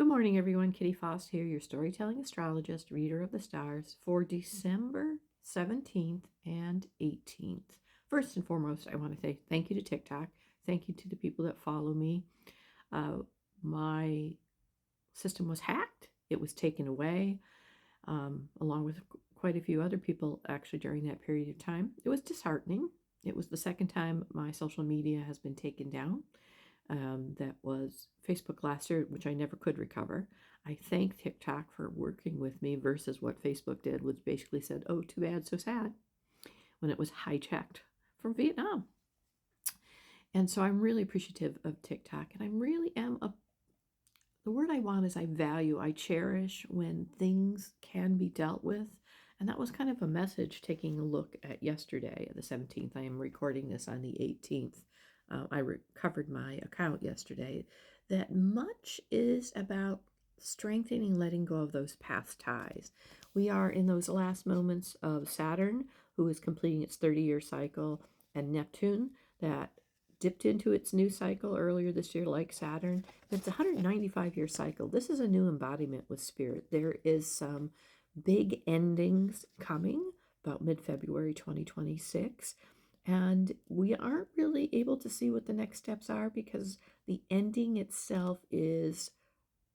Good morning, everyone. Kitty Foss here, your storytelling astrologist, reader of the stars for December 17th and 18th. First and foremost, I want to say thank you to TikTok. Thank you to the people that follow me. My system was hacked, it was taken away, along with quite a few other people actually during that period of time. It was disheartening. It was the second time my social media has been taken down. That was Facebook last year, which I never could recover. I thank TikTok for working with me versus what Facebook did, which basically said, oh, too bad, so sad, when it was hijacked from Vietnam. And so I'm really appreciative of TikTok, and I really am the word I want is I value, I cherish when things can be dealt with. And that was kind of a message taking a look at yesterday, the 17th. I am recording this on the 18th. I recovered my account yesterday. That much is about strengthening, letting go of those past ties. We are in those last moments of Saturn, who is completing its 30-year cycle, and Neptune, that dipped into its new cycle earlier this year, like Saturn. But it's a 195-year cycle. This is a new embodiment with spirit. There is some big endings coming about mid-February 2026. And we aren't really able to see what the next steps are because the ending itself is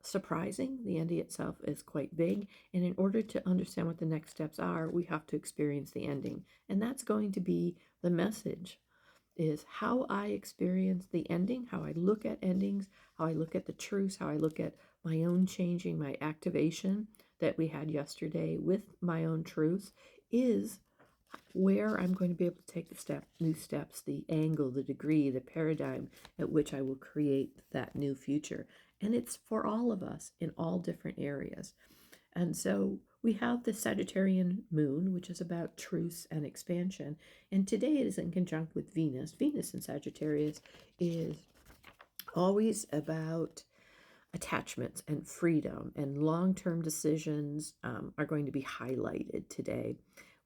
surprising. The ending itself is quite big. And in order to understand what the next steps are, we have to experience the ending. And that's going to be the message, is how I experience the ending, how I look at endings, how I look at the truths, how I look at my own changing, my activation that we had yesterday with my own truths, is where I'm going to be able to take the new steps, the angle, the degree, the paradigm at which I will create that new future. And it's for all of us in all different areas. And so we have the Sagittarian moon, which is about truth and expansion. And today it is in conjunct with Venus. Venus in Sagittarius is always about attachments and freedom, and long-term decisions are going to be highlighted today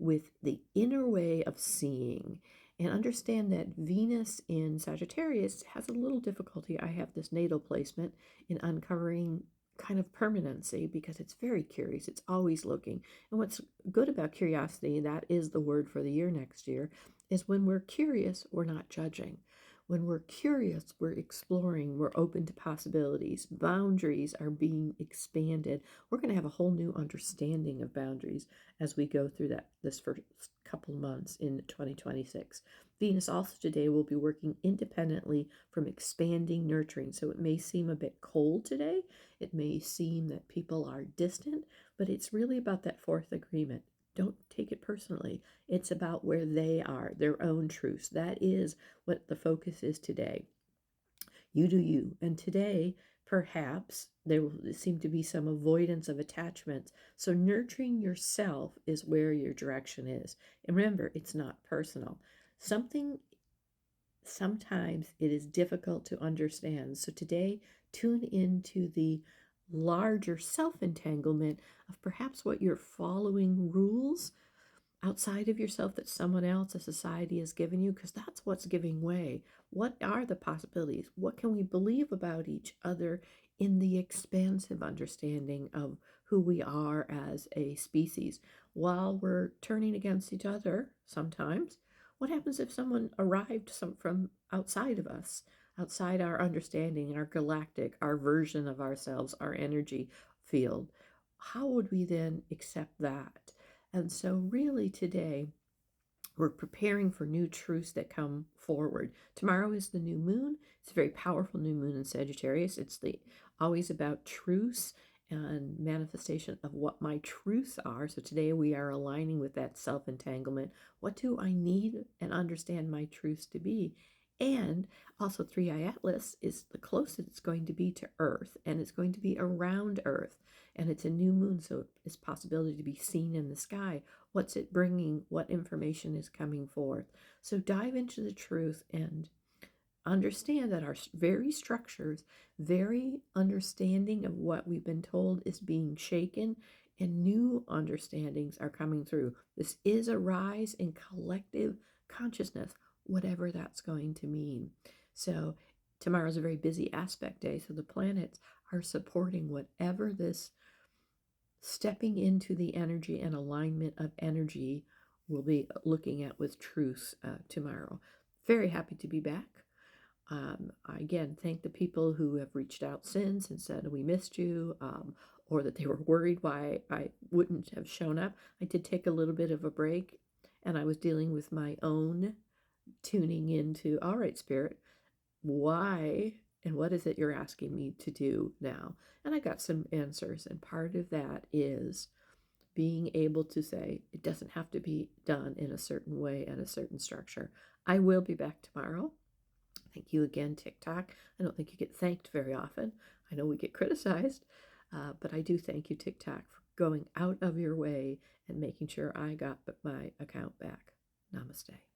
with the inner way of seeing. And understand that Venus in Sagittarius has a little difficulty. I have this natal placement in uncovering kind of permanency because it's very curious. It's always looking. And what's good about curiosity, that is the word for the year next year, is when we're curious, we're not judging. When we're curious, we're exploring, we're open to possibilities. Boundaries are being expanded. We're going to have a whole new understanding of boundaries as we go through this first couple months in 2026. Venus also today will be working independently from expanding, nurturing. So it may seem a bit cold today. It may seem that people are distant, but it's really about that fourth agreement. Don't take it personally. It's about where they are, their own truths. That is what the focus is today. You do you. And today, perhaps, there will seem to be some avoidance of attachments. So nurturing yourself is where your direction is. And remember, it's not personal. Sometimes it is difficult to understand. So today, tune into the larger self-entanglement of perhaps what you're following rules outside of yourself that someone else, a society, has given you, because that's what's giving way. What are the possibilities? What can we believe about each other in the expansive understanding of who we are as a species? While we're turning against each other sometimes, what happens if someone arrived from outside of us, outside our understanding, our galactic, our version of ourselves, our energy field? How would we then accept that? And so really today, we're preparing for new truths that come forward. Tomorrow is the new moon. It's a very powerful new moon in Sagittarius. It's always about truths and manifestation of what my truths are. So today we are aligning with that self-entanglement. What do I need and understand my truths to be? And also 3i Atlas is the closest it's going to be to Earth, and it's going to be around Earth. And it's a new moon, so it's possibility to be seen in the sky. What's it bringing? What information is coming forth? So dive into the truth and understand that our very structures, very understanding of what we've been told is being shaken, and new understandings are coming through. This is a rise in collective consciousness, whatever that's going to mean. So tomorrow's a very busy aspect day, so the planets are supporting whatever this stepping into the energy and alignment of energy we'll be looking at with truth tomorrow. Very happy to be back. I again thank the people who have reached out since and said we missed you, or that they were worried why I wouldn't have shown up. I did take a little bit of a break, and I was dealing with my own tuning into, all right, Spirit, why and what is it you're asking me to do now? And I got some answers, and part of that is being able to say it doesn't have to be done in a certain way and a certain structure. I will be back tomorrow. Thank you again, TikTok. I don't think you get thanked very often. I know we get criticized, but I do thank you, TikTok, for going out of your way and making sure I got my account back. Namaste.